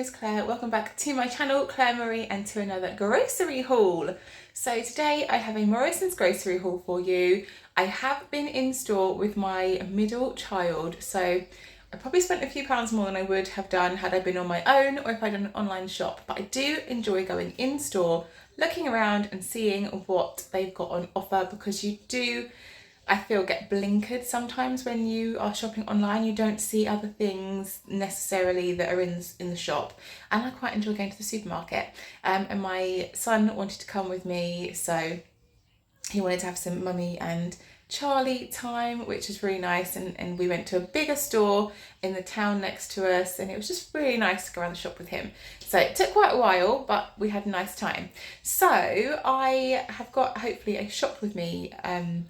is Claire. Welcome back to my channel, Claire Marie, and to another grocery haul. So today I have a Morrisons grocery haul for you. I have been in store with my middle child, so I probably spent a few pounds more than I would have done had I been on my own or if I'd done an online shop, but I do enjoy going in store, looking around and seeing what they've got on offer, because you do, I feel, get blinkered sometimes when you are shopping online. You don't see other things necessarily that are in the shop, and I quite enjoy going to the supermarket. And my son wanted to come with me, so he wanted to have some mummy and Charlie time, which is really nice, and we went to a bigger store in the town next to us, and it was just really nice to go around the shop with him. So it took quite a while, but we had a nice time. So I have got hopefully a shop with me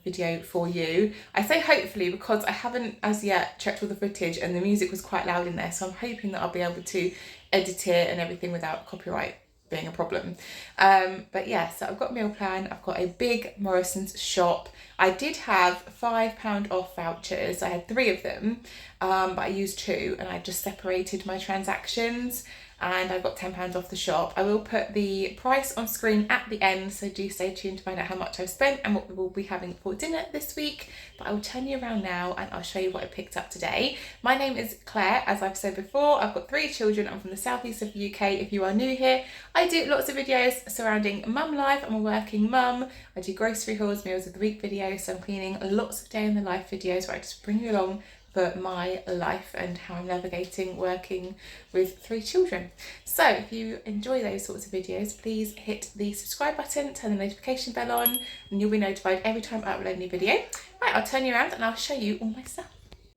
video for you. I say hopefully because I haven't as yet checked all the footage, and the music was quite loud in there, so I'm hoping that I'll be able to edit it and everything without copyright being a problem. But yeah, so I've got a meal plan, I've got a big Morrisons shop. I did have £5 off vouchers. I had 3 of them, but I used 2, and I just separated my transactions, and I got £10 off the shop. I will put the price on screen at the end, so do stay tuned to find out how much I've spent and what we will be having for dinner this week. But I will turn you around now and I'll show you what I picked up today. My name is Claire, as I've said before. I've got 3 children. I'm from the southeast of the UK. If you are new here, I do lots of videos surrounding mum life. I'm a working mum. I do grocery hauls, meals of the week videos, so I'm cleaning, lots of day in the life videos where I just bring you along for my life and how I'm navigating working with 3 children. So if you enjoy those sorts of videos, please hit the subscribe button, turn the notification bell on, and you'll be notified every time I upload a new video. Right, I'll turn you around and I'll show you all my stuff.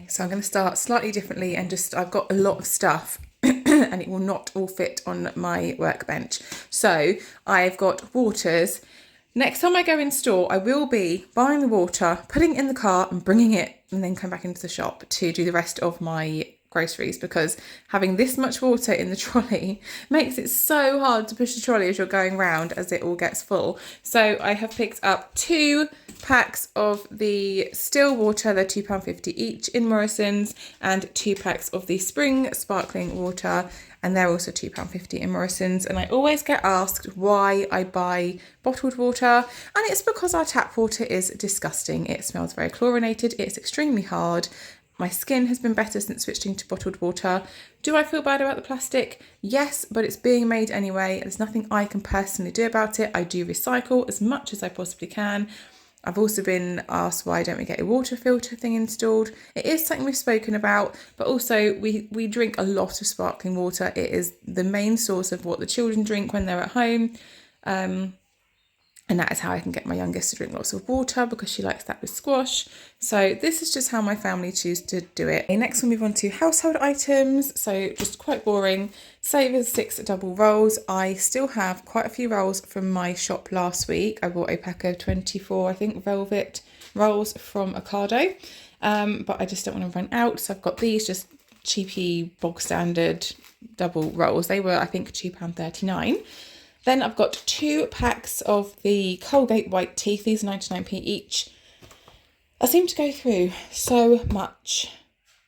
So I'm going to start slightly differently, and I've got a lot of stuff and it will not all fit on my workbench. So I've got waters. Next time I go in store, I will be buying the water, putting it in the car and bringing it, and then come back into the shop to do the rest of my groceries, because having this much water in the trolley makes it so hard to push the trolley as you're going round, as it all gets full. So I have picked up 2 packs of the still water. They're £2.50 each in Morrisons, and 2 packs of the spring sparkling water, and they're also £2.50 in Morrisons. And I always get asked why I buy bottled water, and it's because our tap water is disgusting. It smells very chlorinated, it's extremely hard. My skin has been better since switching to bottled water. Do I feel bad about the plastic? Yes, but it's being made anyway. There's nothing I can personally do about it. I do recycle as much as I possibly can. I've also been asked, why don't we get a water filter thing installed? It is something we've spoken about, but also we drink a lot of sparkling water. It is the main source of what the children drink when they're at home. And that is how I can get my youngest to drink lots of water, because she likes that with squash. So this is just how my family choose to do it. Okay, next we'll move on to household items. So just quite boring. Savers 6 double rolls. I still have quite a few rolls from my shop last week. I bought a pack of 24, I think, velvet rolls from Ocado. But I just don't want to run out. So I've got these just cheapy, bog standard double rolls. They were, I think, £2.39. Then I've got 2 packs of the Colgate white teeth. These are 99p each. I seem to go through so much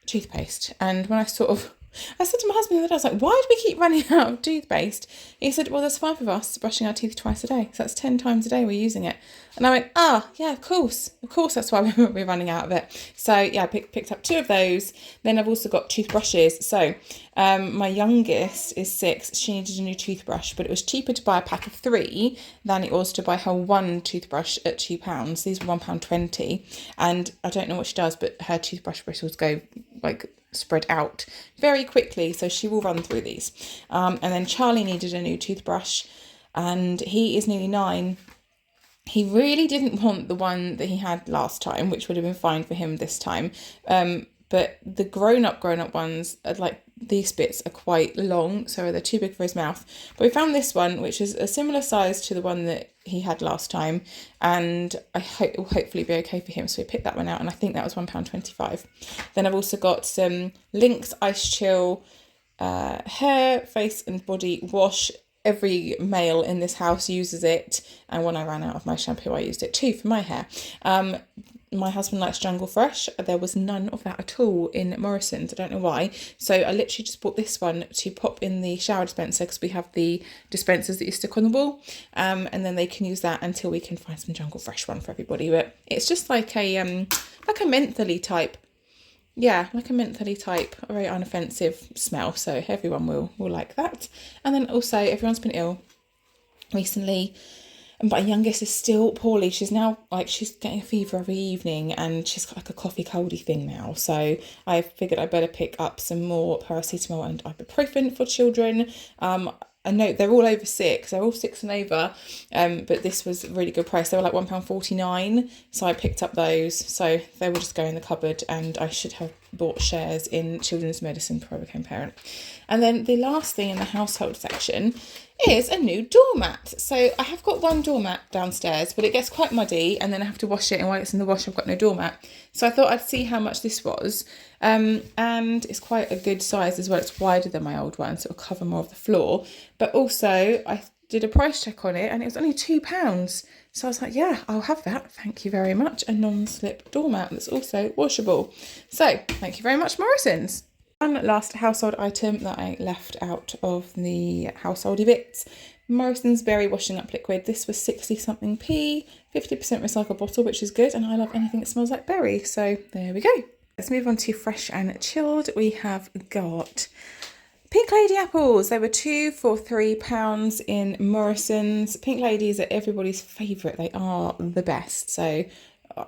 toothpaste, and when I said to my husband the other day, I was like, why do we keep running out of toothpaste? He said, well, there's 5 of us brushing our teeth twice a day, so that's 10 times a day we're using it. And I went, yeah, of course that's why we're running out of it. So yeah, I picked up 2 of those. Then I've also got toothbrushes. So my youngest is 6. She needed a new toothbrush, but it was cheaper to buy a pack of 3 than it was to buy her 1 toothbrush at £2. These were £1.20, and I don't know what she does, but her toothbrush bristles go like spread out very quickly, so she will run through these. And then Charlie needed a new toothbrush, and he is nearly 9. He really didn't want the one that he had last time, which would have been fine for him this time. But the grown-up ones are like, these bits are quite long, so they're too big for his mouth. But we found this one, which is a similar size to the one that he had last time, and I hope it will hopefully be okay for him. So we picked that one out, and I think that was £1.25. Then I've also got some Lynx Ice Chill hair, face and body wash. Every male in this house uses it, and when I ran out of my shampoo, I used it too for my hair. my husband likes Jungle Fresh. There was none of that at all in Morrisons. I don't know why. So I literally just bought this one to pop in the shower dispenser, because we have the dispensers that you stick on the wall. And then they can use that until we can find some Jungle Fresh one for everybody. But it's just like a mentholy type. Yeah, like a mentholy type, a very unoffensive smell. So everyone will like that. And then also everyone's been ill recently. And my youngest is still poorly. She's now she's getting a fever every evening, and she's got like a coughy coldy thing now. So I figured I'd better pick up some more paracetamol and ibuprofen for children. I know they're all over 6. They're all 6 and over. But this was a really good price. They were like £1.49. So I picked up those. So they will just go in the cupboard, and I should have bought shares in children's medicine before I became parent. And then the last thing in the household section is a new doormat. So I have got one doormat downstairs, but it gets quite muddy, and then I have to wash it, and while it's in the wash I've got no doormat. So I thought I'd see how much this was. And it's quite a good size as well. It's wider than my old one, so it'll cover more of the floor. But also I did a price check on it, and it was only £2. So I was like, yeah, I'll have that. Thank you very much. A non-slip doormat that's also washable. So thank you very much, Morrisons. One last household item that I left out of the householdy bits. Morrisons Berry Washing Up Liquid. This was 60 something p, 50% recycled bottle, which is good. And I love anything that smells like berry. So there we go. Let's move on to fresh and chilled. We have got Pink Lady apples. They were 2 for £3 in Morrisons. Pink Ladies are everybody's favourite. They are the best. So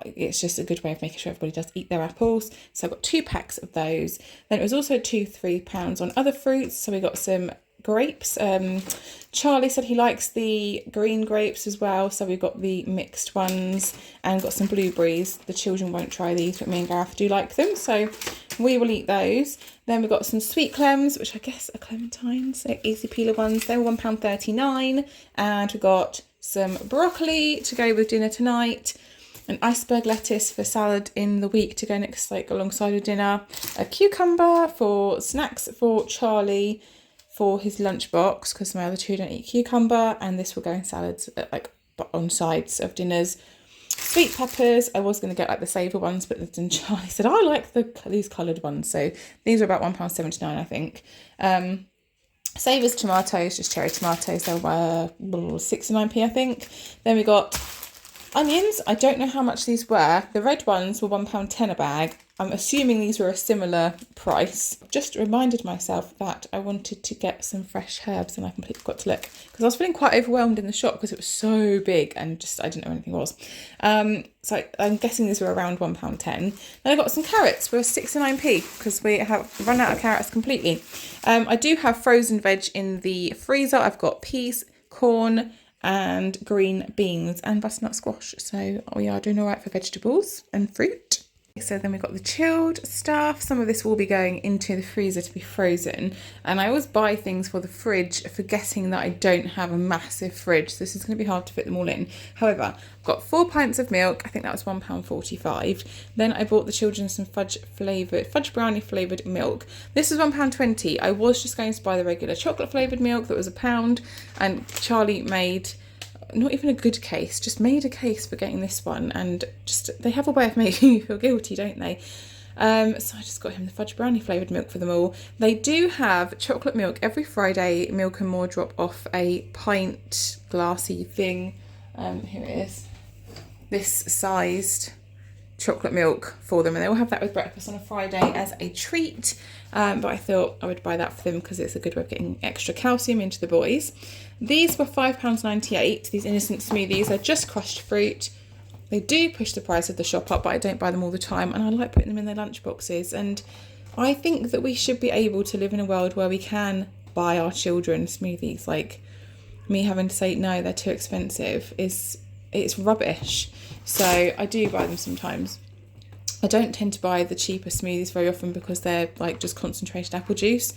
it's just a good way of making sure everybody does eat their apples. So I got 2 packs of those. Then it was also £2-3 on other fruits. So we got some grapes. Charlie said he likes the green grapes as well, so we've got the mixed ones, and got some blueberries. The children won't try these, but me and Gareth do like them, so we will eat those. Then we've got some sweet clems, which I guess are clementines, so easy peeler ones. They were £1.39, and we got some broccoli to go with dinner tonight, an iceberg lettuce for salad in the week to go next, alongside with dinner, a cucumber for snacks for Charlie for his lunchbox, because my other 2 don't eat cucumber, and this will go in salads on sides of dinners. Sweet peppers, I was going to get the savour ones, but then Charlie said, I like these coloured ones, so these are about £1.79 I think. Savers tomatoes, just cherry tomatoes, they were 69p I think. Then we got onions. I don't know how much these were. The red ones were £1.10 a bag. I'm assuming these were a similar price. Just reminded myself that I wanted to get some fresh herbs, and I completely forgot to look, because I was feeling quite overwhelmed in the shop because it was so big and I didn't know anything was. So I'm guessing these were around £1.10. Then I got some carrots for 69p, because we have run out of carrots completely. I do have frozen veg in the freezer. I've got peas, corn, and green beans, and butternut squash. So we are doing all right for vegetables and fruit. So then we've got the chilled stuff. Some of this will be going into the freezer to be frozen. And I always buy things for the fridge, forgetting that I don't have a massive fridge. So this is going to be hard to fit them all in. However, I've got 4 pints of milk. I think that was £1.45. Then I bought the children some fudge brownie flavoured milk. This is £1.20. I was just going to buy the regular chocolate flavoured milk that was £1, and Charlie made not even a good case, just made a case for getting this one, and just they have a way of making you feel guilty, don't they? So I just got him the fudge brownie flavoured milk for them all. They do have chocolate milk every Friday. Milk and More drop off a pint glassy thing. Here it is. This sized chocolate milk for them, and they will have that with breakfast on a Friday as a treat. But I thought I would buy that for them because it's a good way of getting extra calcium into the boys. These were £5.98. These innocent smoothies are just crushed fruit. They do push the price of the shop up, but I don't buy them all the time, and I like putting them in their lunch boxes. And I think that we should be able to live in a world where we can buy our children smoothies. Like, me having to say no, they're too expensive, it's rubbish. So I do buy them sometimes. I don't tend to buy the cheaper smoothies very often because they're just concentrated apple juice.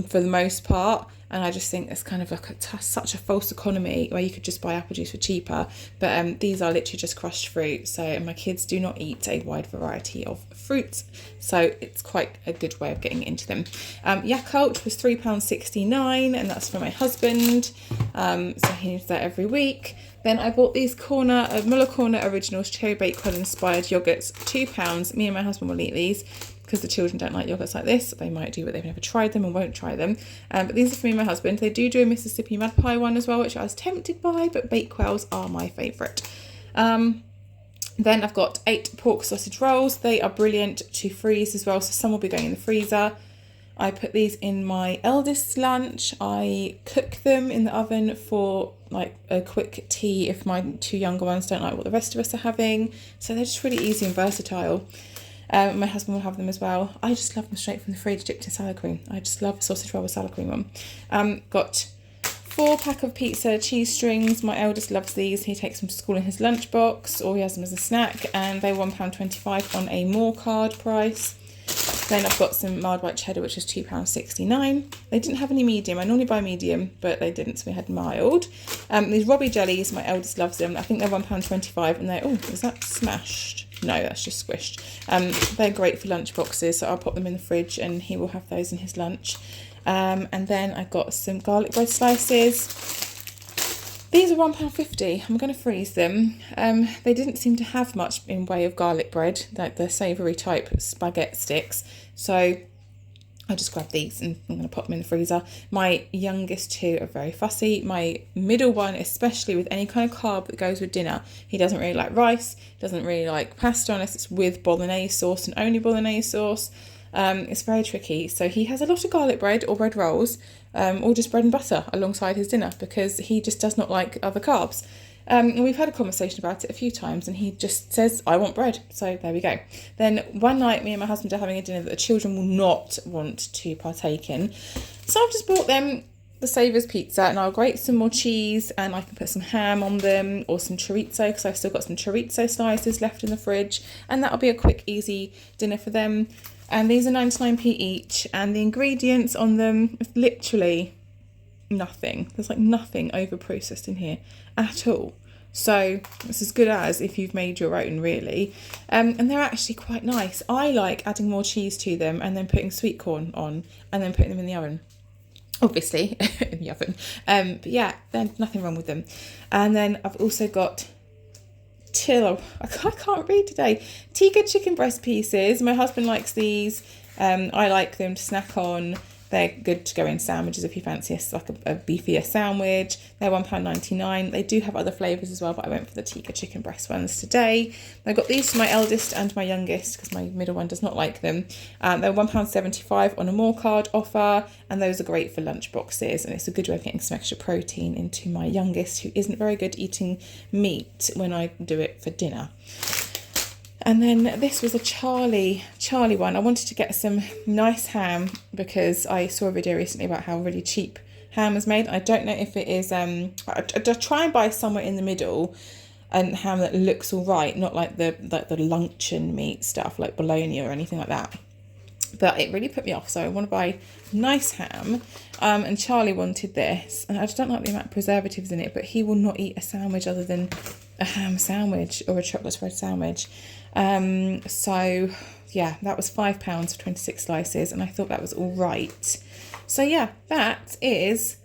for the most part. And I just think it's kind of like such a false economy where you could just buy apple juice for cheaper. But these are literally just crushed fruit. So my kids do not eat a wide variety of fruits. So it's quite a good way of getting into them. Yakult was £3.69 and that's for my husband. So he needs that every week. Then I bought these Muller Corner Originals Cherry Bakewell inspired yogurts, £2. Me and my husband will eat these, because the children don't like yogurts like this. They might do, but they've never tried them and won't try them. But these are for me and my husband. They do a Mississippi Mud Pie one as well, which I was tempted by, but Bakewells are my favourite. Then I've got 8 pork sausage rolls. They are brilliant to freeze as well, so some will be going in the freezer. I put these in my eldest's lunch. I cook them in the oven for like a quick tea if my 2 younger ones don't like what the rest of us are having. So they're just really easy and versatile. My husband will have them as well. I just love them straight from the fridge, dipped in salad cream. I just love a sausage roll with salad cream on. Got 4 pack of pizza cheese strings. My eldest loves these. He takes them to school in his lunchbox, or he has them as a snack, and they're £1.25 on a more card price. Then I've got some mild white cheddar, which is £2.69. They didn't have any medium. I normally buy medium, but they didn't, so we had mild. These Robbie jellies, my eldest loves them. I think they're £1.25, and they're, oh, is that smashed? No, that's just squished. They're great for lunch boxes, so I'll pop them in the fridge and he will have those in his lunch. And then I got some garlic bread slices. These are £1.50. I'm going to freeze them. They didn't seem to have much in way of garlic bread, like the savoury type spaghetti sticks. So I just grabbed these and I'm going to pop them in the freezer. My youngest 2 are very fussy. My middle one, especially with any kind of carb that goes with dinner, he doesn't really like rice, doesn't really like pasta unless it's with bolognese sauce and only bolognese sauce. It's very tricky. So he has a lot of garlic bread or bread rolls, or just bread and butter alongside his dinner because he just does not like other carbs. And we've had a conversation about it a few times and he just says, I want bread. So there we go. Then one night, me and my husband are having a dinner that the children will not want to partake in. So I've just bought them the Savers pizza and I'll grate some more cheese and I can put some ham on them or some chorizo because I've still got some chorizo slices left in the fridge. And that'll be a quick, easy dinner for them. And these are 99p each and the ingredients on them is literally nothing. There's like nothing over processed in here at all. So it's as good as if you've made your own, really. And they're actually quite nice. I like adding more cheese to them and then putting sweet corn on and then putting them in the oven. Obviously in the oven. But yeah, there's nothing wrong with them. And then I've also got I can't read today. Tikka chicken breast pieces. My husband likes these. I like them to snack on. They're good to go in sandwiches if you fancy like a beefier sandwich. They're £1.99. They do have other flavours as well, but I went for the tikka chicken breast ones today. I got these for my eldest and my youngest because my middle one does not like them. They're £1.75 on a more card offer, and those are great for lunch boxes. And it's a good way of getting some extra protein into my youngest, who isn't very good eating meat when I do it for dinner. And then this was a Charlie one. I wanted to get some nice ham because I saw a video recently about how really cheap ham is made. I don't know if it is, I try and buy somewhere in the middle and ham that looks all right, not like the luncheon meat stuff like bologna or anything like that. But it really put me off, so I want to buy nice ham. And Charlie wanted this, and I just don't like the amount of preservatives in it, but he will not eat a sandwich other than a ham sandwich or a chocolate spread sandwich. So yeah, that was £5 for 26 slices, and I thought that was all right. So yeah, that is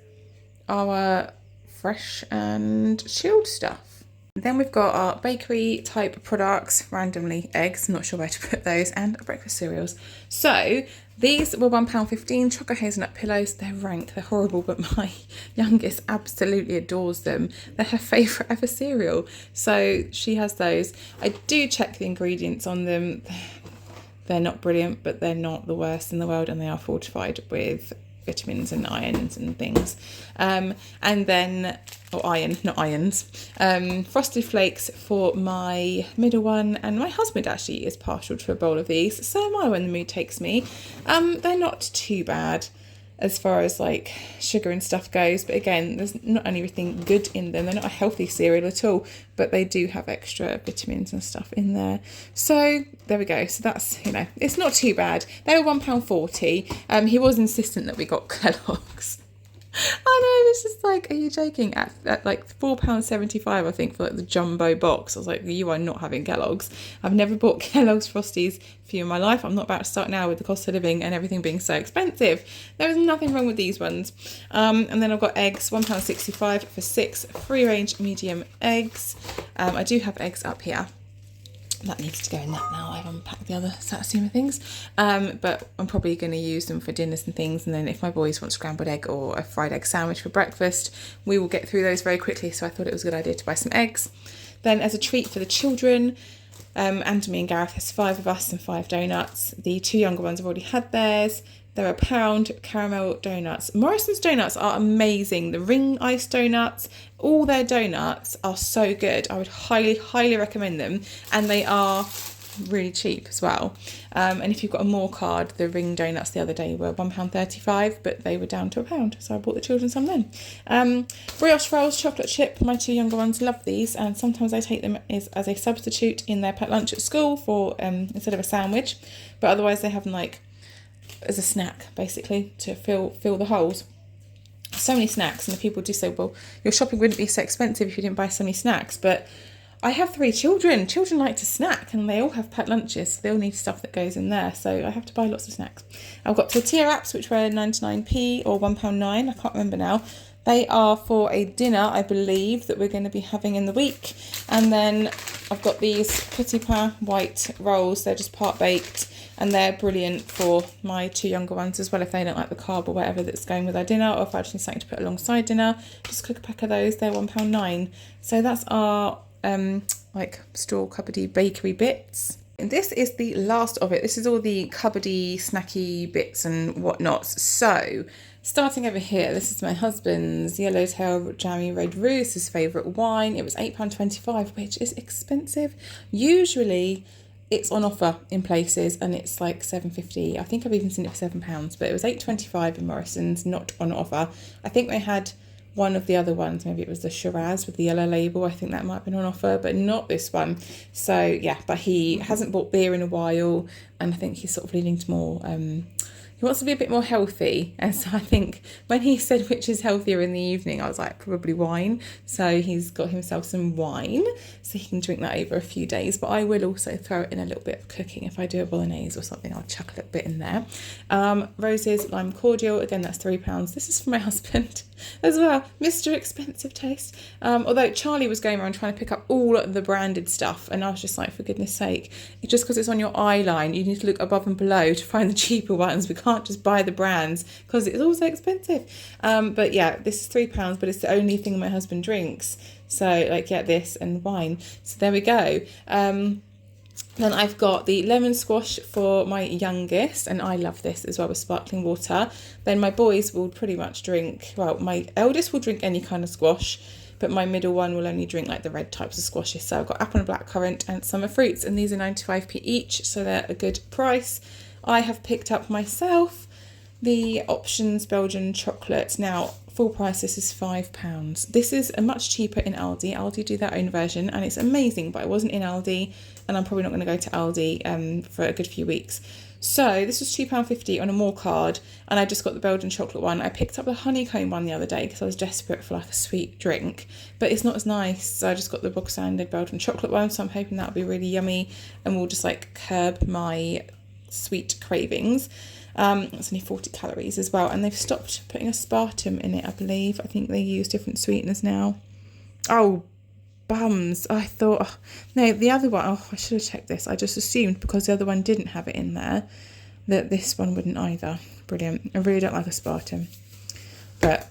our fresh and chilled stuff. Then we've got our bakery type products, randomly eggs, I'm not sure where to put those, and breakfast cereals. So these were £1.15, chocolate hazelnut pillows. They're rank, they're horrible, but my youngest absolutely adores them. They're her favourite ever cereal. So she has those. I do check the ingredients on them. They're not brilliant, but they're not the worst in the world, and they are fortified with vitamins and irons and things. And then, or iron, not irons. Frosted Flakes for my middle one, and my husband actually is partial to a bowl of these. So am I when the mood takes me. They're not too bad. as far as like sugar and stuff goes. But again, there's not anything good in them. They're not a healthy cereal at all, but they do have extra vitamins and stuff in there. So there we go. So that's, you know, it's not too bad. They were £1.40. He was insistent that we got Kellogg's. I know, it's just like, are you joking? At like £4.75, I think, for like the jumbo box. I was like, you are not having Kellogg's. I've never bought Kellogg's Frosties for you in my life. I'm not about to start now with the cost of living and everything being so expensive. There is nothing wrong with these ones. And then I've got eggs, £1.65 for 6 free-range medium eggs. I do have eggs up here. That needs to go in that now. I've unpacked the other Satsuma things. But I'm probably going to use them for dinners and things. And then if my boys want scrambled egg or a fried egg sandwich for breakfast, we will get through those very quickly. So I thought it was a good idea to buy some eggs. Then as a treat for the children, and me and Gareth, there's 5 of us and 5 donuts. The 2 younger ones have already had theirs. They're £1 caramel donuts. Morrisons donuts are amazing. The ring ice donuts, all their donuts are so good. I would highly, highly recommend them. And they are really cheap as well. And if you've got a more card, the ring donuts the other day were £1.35, but they were down to £1. So I bought the children some then. Brioche rolls, chocolate chip. My 2 younger ones love these. And sometimes I take them as a substitute in their pet lunch at school for instead of a sandwich. But otherwise they have them like as a snack, basically, to fill the holes. So many snacks, and the people do say, well, your shopping wouldn't be so expensive if you didn't buy so many snacks. But I have 3 children. Children like to snack, and they all have pet lunches. So they all need stuff that goes in there, so I have to buy lots of snacks. I've got tortilla wraps, which were 99p or £1.9. I can't remember now. They are for a dinner, I believe, that we're going to be having in the week. And then I've got these Petit Pain white rolls. They're just part baked. And they're brilliant for my 2 younger ones as well, if they don't like the carb or whatever that's going with our dinner, or if I just need something to put alongside dinner. Just cook a pack of those. They're £1.9. So that's our like store cupboardy bakery bits. And this is the last of it. This is all the cupboardy snacky bits and whatnots. So starting over here, this is my husband's Yellowtail Jammy Red Roost, his favourite wine. It was £8.25, which is expensive. Usually it's on offer in places and it's like £7.50. I think I've even seen it for £7, but it was £8.25 in Morrisons, not on offer. I think they had one of the other ones, maybe it was the Shiraz with the yellow label. I think that might have been on offer, but not this one. So yeah, but he hasn't bought beer in a while, and I think he's sort of leaning to more he wants to be a bit more healthy. And so I think when he said which is healthier in the evening, I was like, probably wine. So he's got himself some wine so he can drink that over a few days. But I will also throw it in a little bit of cooking. If I do a bolognese or something, I'll chuck a little bit in there. Roses lime cordial, again, that's £3. This is for my husband as well, Mr. Expensive Taste. Although Charlie was going around trying to pick up all the branded stuff, and I was just like, for goodness sake, just because it's on your eye line, you need to look above and below to find the cheaper ones. We can't just buy the brands because it's all so expensive. But yeah, this is £3, but it's the only thing my husband drinks. So like, yeah, this and wine. So there we go. Then I've got the lemon squash for my youngest, and I love this as well with sparkling water. Then my boys will pretty much drink, well, my eldest will drink any kind of squash, but my middle one will only drink like the red types of squashes. So I've got apple and blackcurrant and summer fruits, and these are 95p each, so they're a good price. I have picked up myself the Options Belgian chocolate. Now, full price, this is £5. This is a much cheaper in Aldi. Aldi do their own version, and it's amazing, but it wasn't in Aldi, and I'm probably not going to go to Aldi for a good few weeks. So this was £2.50 on a more card, and I just got the Belgian chocolate one. I picked up the honeycomb one the other day because I was desperate for like a sweet drink, but it's not as nice, so I just got the bog standard Belgian chocolate one, so I'm hoping that'll be really yummy and will just like curb my sweet cravings. It's only 40 calories as well, and they've stopped putting aspartame in it, I believe. I think they use different sweeteners now. Oh, bums. I thought, no, the other one, I should have checked this. I just assumed because the other one didn't have it in there that this one wouldn't either. Brilliant. I really don't like aspartame, but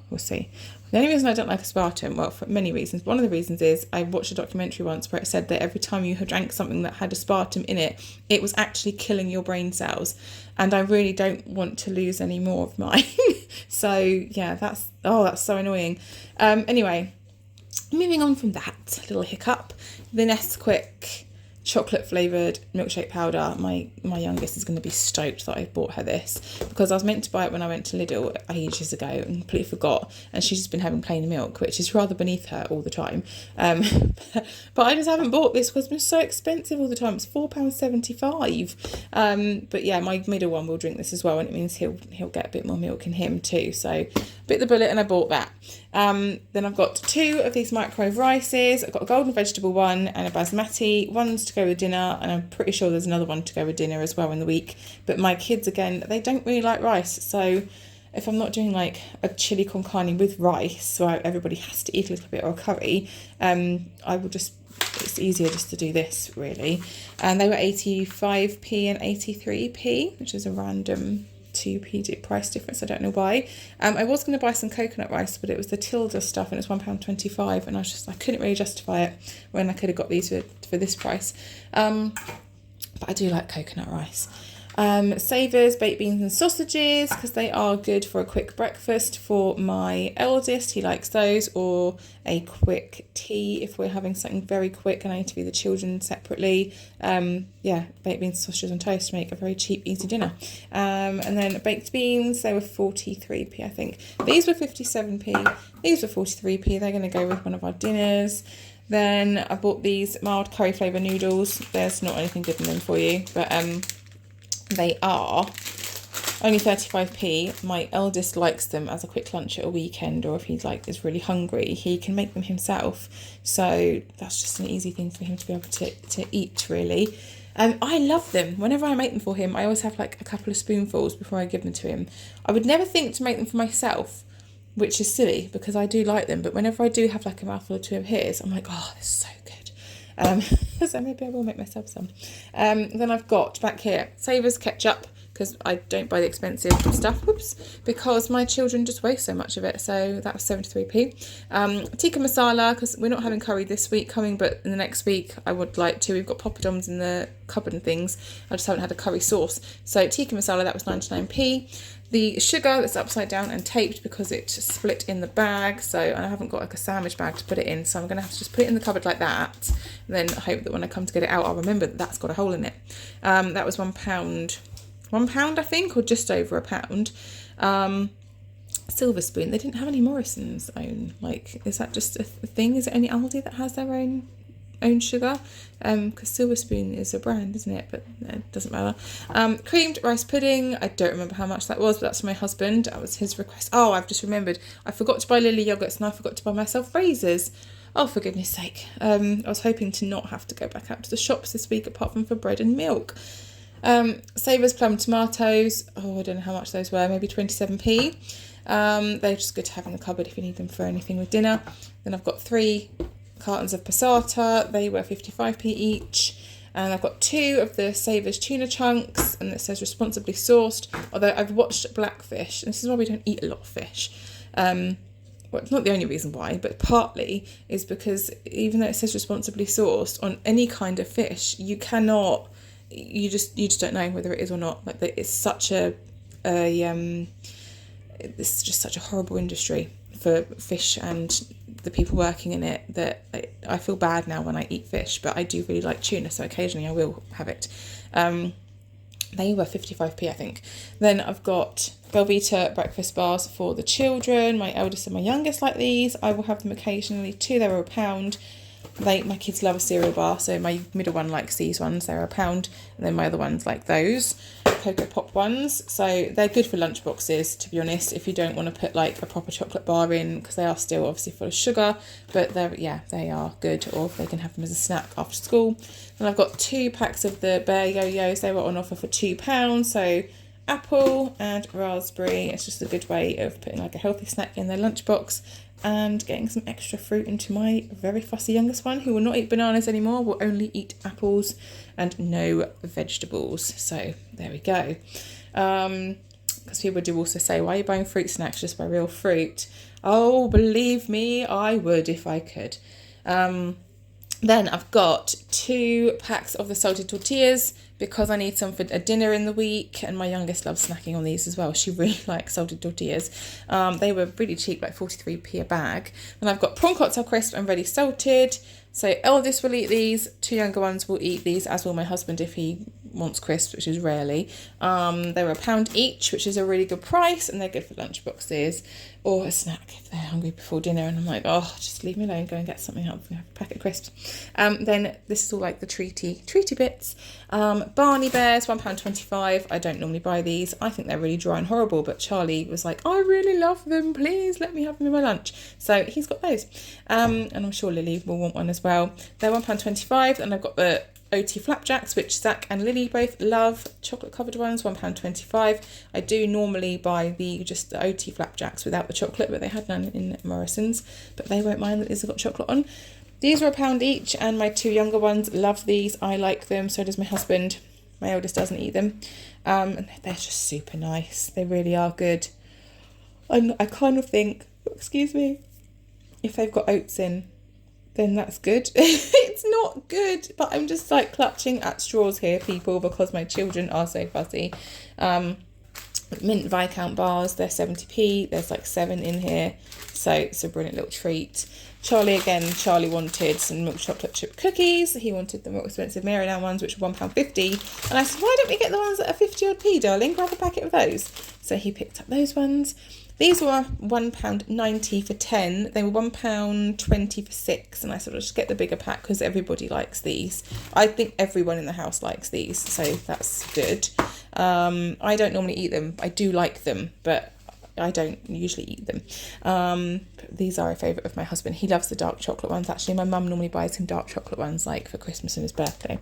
we'll see. The only reason I don't like aspartame, well, for many reasons. One of the reasons is I watched a documentary once where it said that every time you drank something that had aspartame in it, it was actually killing your brain cells. And I really don't want to lose any more of mine. So yeah, that's so annoying. Anyway, moving on from that little hiccup, the Nesquik chocolate flavoured milkshake powder. My youngest is going to be stoked that I bought her this, because I was meant to buy it when I went to Lidl ages ago and completely forgot, and she's just been having plain milk, which is rather beneath her all the time. But I just haven't bought this because it's been so expensive all the time. It's £4.75. But yeah, my middle one will drink this as well, and it means he'll get a bit more milk in him too. So bit the bullet and I bought that. Then I've got 2 of these microwave rices. I've got a golden vegetable one and a basmati. One's to go with dinner, and I'm pretty sure there's another one to go with dinner as well in the week. But my kids, again, they don't really like rice, so if I'm not doing like a chili con carne with rice, so everybody has to eat a little bit, or a curry, I will just, it's easier just to do this really. And they were 85p and 83p, which is a random 2p price difference. I don't know why. I was going to buy some coconut rice, but it was the Tilda stuff, and it's £1.25, and I couldn't really justify it when I could have got these for this price. But I do like coconut rice. Savers, baked beans and sausages, because they are good for a quick breakfast for my eldest. He likes those, or a quick tea if we're having something very quick and I need to feed the children separately. Yeah, baked beans, sausages and toast make a very cheap, easy dinner. And then baked beans, they were 43p, I think. These were 57p, these were 43p. They're going to go with one of our dinners. Then I bought these mild curry flavour noodles. There's not anything good in them for you, but they are only 35p. My eldest likes them as a quick lunch at a weekend, or if he's is really hungry, he can make them himself. So that's just an easy thing for him to be able to eat, really. I love them. Whenever I make them for him, I always have like a couple of spoonfuls before I give them to him. I would never think to make them for myself, which is silly because I do like them. But whenever I do have like a mouthful or 2 of his, I'm like, oh, this is so good. So maybe I will make myself some. Then I've got back here Savers ketchup, because I don't buy the expensive stuff, because my children just waste so much of it. So that was 73p. Tikka masala, because we're not having curry this week coming, but in the next week I would like to. We've got poppadoms in the cupboard and things. I just haven't had a curry sauce. So tikka masala, that was 99p. The sugar that's upside down and taped because it split in the bag, so I haven't got like a sandwich bag to put it in, so I'm going to have to just put it in the cupboard like that, and then hope that when I come to get it out I'll remember that that's got a hole in it. That was £1 I think, or just over £1. Silver spoon, they didn't have any Morrisons own, like, is that just a thing? Is it only Aldi that has their own sugar? Because Silver Spoon is a brand, isn't it? But it doesn't matter. Creamed rice pudding, I don't remember how much that was, but that's for my husband. That was his request. Oh, I've just remembered, I forgot to buy Lily yogurts, and I forgot to buy myself razors. Oh, for goodness sake. I was hoping to not have to go back out to the shops this week apart from for bread and milk. Savers plum tomatoes, oh, I don't know how much those were, maybe 27p. They're just good to have in the cupboard if you need them for anything with dinner. Then I've got 3 cartons of passata, they were 55p each. And I've got 2 of the Savers tuna chunks, and it says responsibly sourced, although I've watched Blackfish, and this is why we don't eat a lot of fish. Well, it's not the only reason why, but partly is because even though it says responsibly sourced on any kind of fish, you just don't know whether it is or not. Like, it's such it's just such a horrible industry for fish and the people working in it that I feel bad now when I eat fish, but I do really like tuna, so occasionally I will have it. They were 55p, I think. Then I've got Belvita breakfast bars for the children. My eldest and my youngest like these. I will have them occasionally too. They were £1. My kids love a cereal bar, so my middle one likes these ones. They're £1, and then my other ones like those Cocoa Pop ones. So they're good for lunch boxes, to be honest, if you don't want to put like a proper chocolate bar in, because they are still obviously full of sugar, but they are good, or they can have them as a snack after school. And I've got 2 packs of the Bear Yo-Yos. They were on offer for £2, so apple and raspberry. It's just a good way of putting like a healthy snack in their lunchbox and getting some extra fruit into my very fussy youngest one, who will not eat bananas anymore, will only eat apples and no vegetables. So there we go. Because people do also say, why are you buying fruit snacks? Just buy real fruit. Oh, believe me, I would if I could. Then I've got 2 packs of the salted tortillas because I need some for a dinner in the week, and my youngest loves snacking on these as well. She really likes salted tortillas. They were really cheap, like 43p a bag. And I've got prawn cocktail crisp and ready salted. So eldest will eat these, 2 younger ones will eat these, as will my husband if he wants crisps, which is rarely. They were £1 each, which is a really good price, and they're good for lunchboxes or a snack if they're hungry before dinner. And I'm like, oh, just leave me alone, go and get something else and have a packet of crisps. Then this is all like the treaty bits. Barney Bears, £1.25. I don't normally buy these. I think they're really dry and horrible, but Charlie was like, I really love them, please let me have them in my lunch. So he's got those. And I'm sure Lily will want one as well. They're £1.25, and I've got the OT flapjacks, which Zach and Lily both love, chocolate covered ones, £1.25. I do normally buy just the OT flapjacks without the chocolate, but they had none in Morrisons, but they won't mind that these have got chocolate on. These were £1 each, and my 2 younger ones love these. I like them, so does my husband. My eldest doesn't eat them. And they're just super nice. They really are good. I kind of think, excuse me, if they've got oats in, then that's good. It's not good, but I'm just like clutching at straws here, people, because my children are so fussy. Mint Viscount bars, they're 70p. There's like 7 in here, so it's a brilliant little treat. Charlie wanted some milk chocolate chip cookies. He wanted the more expensive Maryland ones, which were £1.50. And I said, why don't we get the ones that are 50 odd p, darling? Grab a packet of those. So he picked up those ones. These were £1.90 for 10. They were £1.20 for 6. And I said, I'll just get the bigger pack because everybody likes these. I think everyone in the house likes these, so that's good. I don't normally eat them. I do like them, but I don't usually eat them. These are a favourite of my husband. He loves the dark chocolate ones. Actually, my mum normally buys him dark chocolate ones, like for Christmas and his birthday.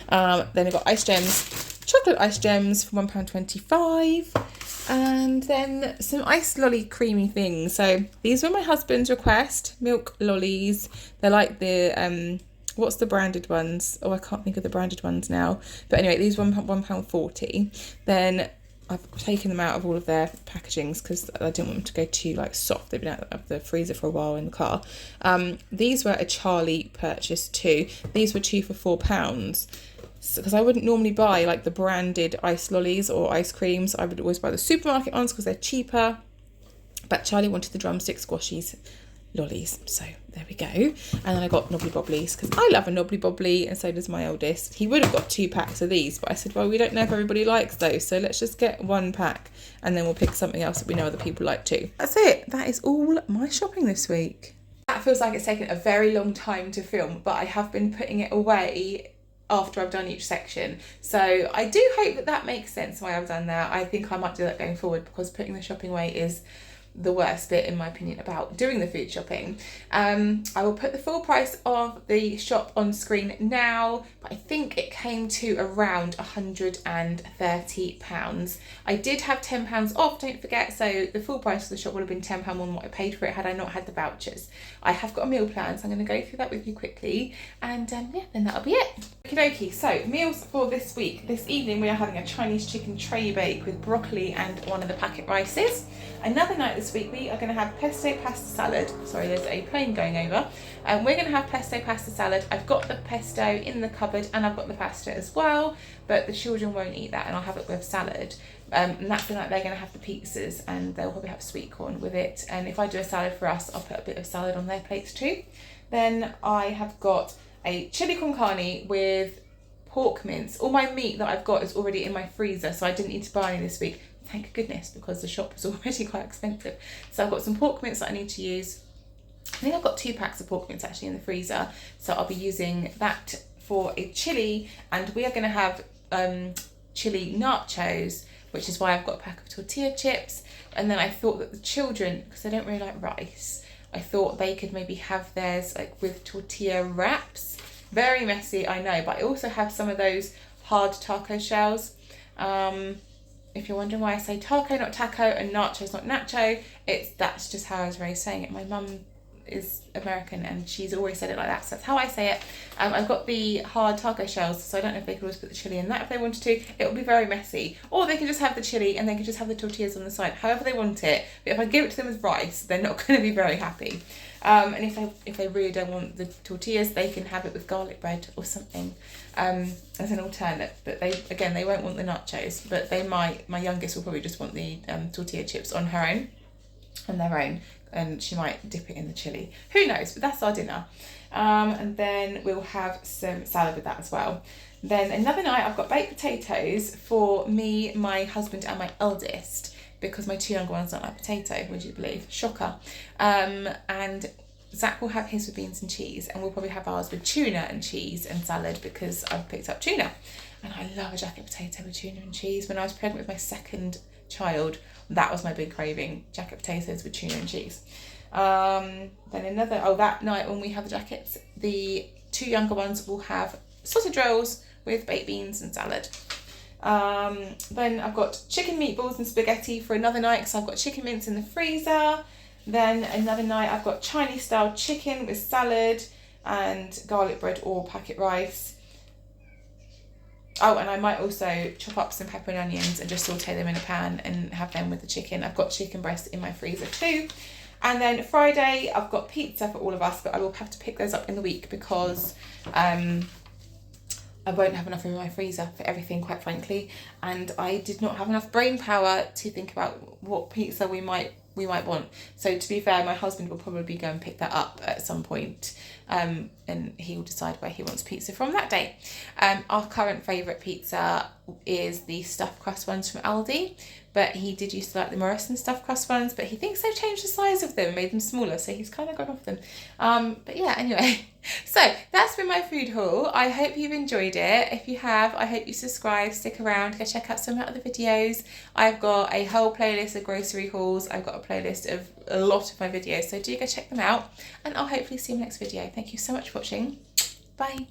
Then I've got ice gems, chocolate ice gems for £1.25. And then some ice lolly creamy things. So these were my husband's request, milk lollies. They're like the what's the branded ones? Oh, I can't think of the branded ones now. But anyway, these were £1.40. Then I've taken them out of all of their packagings because I didn't want them to go too like soft. They've been out of the freezer for a while in the car. These were a Charlie purchase too. These were 2 for £4. Because I wouldn't normally buy like the branded ice lollies or ice creams. I would always buy the supermarket ones because they're cheaper. But Charlie wanted the drumstick squashies lollies, so there we go. And then I got knobbly bobblies because I love a knobbly bobbly, and so does my eldest. He would have got 2 packs of these, but I said, well, we don't know if everybody likes those, so let's just get 1 pack and then we'll pick something else that we know other people like too. That's it. That is all my shopping this week. That feels like it's taken a very long time to film, but I have been putting it away after I've done each section, so I do hope that that makes sense why I've done that. I think I might do that going forward because putting the shopping away is the worst bit in my opinion about doing the food shopping. I will put the full price of the shop on screen now, but I think it came to around £130. I did have £10 off, don't forget, so the full price of the shop would have been £10 more than what I paid for it had I not had the vouchers. I have got a meal plan, so I'm going to go through that with you quickly, and yeah, then that'll be it. Okie dokie, so meals for this week. This evening we are having a Chinese chicken tray bake with broccoli and one of the packet rices. Another night this week we are going to have pesto pasta salad. Sorry, there's a plane going over. We're going to have pesto pasta salad. I've got the pesto in the cupboard and I've got the pasta as well, but the children won't eat that and I'll have it with salad. And that's the night they're going to have the pizzas and they'll probably have sweet corn with it. And if I do a salad for us, I'll put a bit of salad on their plates too. Then I have got a chili con carne with pork mince. All my meat that I've got is already in my freezer, so I didn't need to buy any this week. Thank goodness, because the shop was already quite expensive. So I've got some pork mince that I need to use. I think I've got 2 packs of pork mince actually in the freezer, so I'll be using that for a chili. And we are going to have chili nachos, which is why I've got a pack of tortilla chips. And then I thought that the children, because they don't really like rice, I thought they could maybe have theirs like with tortilla wraps. Very messy, I know, but I also have some of those hard taco shells. If you're wondering why I say taco, not taco, and nachos, not nacho, that's just how I was raised saying it. My mum is American, and she's always said it like that, so that's how I say it. I've got the hard taco shells, so I don't know if they could always put the chili in that if they wanted to. It would be very messy. Or they can just have the chili and they can just have the tortillas on the side, however they want it. But if I give it to them with rice, they're not going to be very happy. And if they really don't want the tortillas, they can have it with garlic bread or something as an alternate. But they won't want the nachos, but they might. My youngest will probably just want the tortilla chips on their own, and she might dip it in the chili. Who knows? But that's our dinner. And then we'll have some salad with that as well. Then another night I've got baked potatoes for me, my husband and my eldest, because my 2 younger ones don't like potato, would you believe? Shocker. And Zach will have his with beans and cheese, and we'll probably have ours with tuna and cheese and salad because I've picked up tuna. And I love a jacket potato with tuna and cheese. When I was pregnant with my second child, that was my big craving, jacket potatoes with tuna and cheese. Then that night when we have the jackets, the 2 younger ones will have sausage rolls with baked beans and salad. Then I've got chicken meatballs and spaghetti for another night because I've got chicken mince in the freezer. Then another night I've got Chinese style chicken with salad and garlic bread or packet rice. Oh, and I might also chop up some pepper and onions and just saute them in a pan and have them with the chicken. I've got chicken breast in my freezer too. And then Friday, I've got pizza for all of us, but I will have to pick those up in the week because I won't have enough room in my freezer for everything, quite frankly. And I did not have enough brain power to think about what pizza we might want. So to be fair, my husband will probably go and pick that up at some point, and he will decide where he wants pizza from that day. Our current favourite pizza is the stuffed crust ones from Aldi, but he did used to like the Morrisons stuffed crust ones, but he thinks they've changed the size of them and made them smaller, so he's kind of gone off them. But yeah, anyway, so that's been my food haul. I hope you've enjoyed it. If you have, I hope you subscribe, stick around, go check out some of my other videos. I've got a whole playlist of grocery hauls. I've got a playlist of a lot of my videos, so do go check them out, and I'll hopefully see you in the next video. Thank you so much for watching. Bye.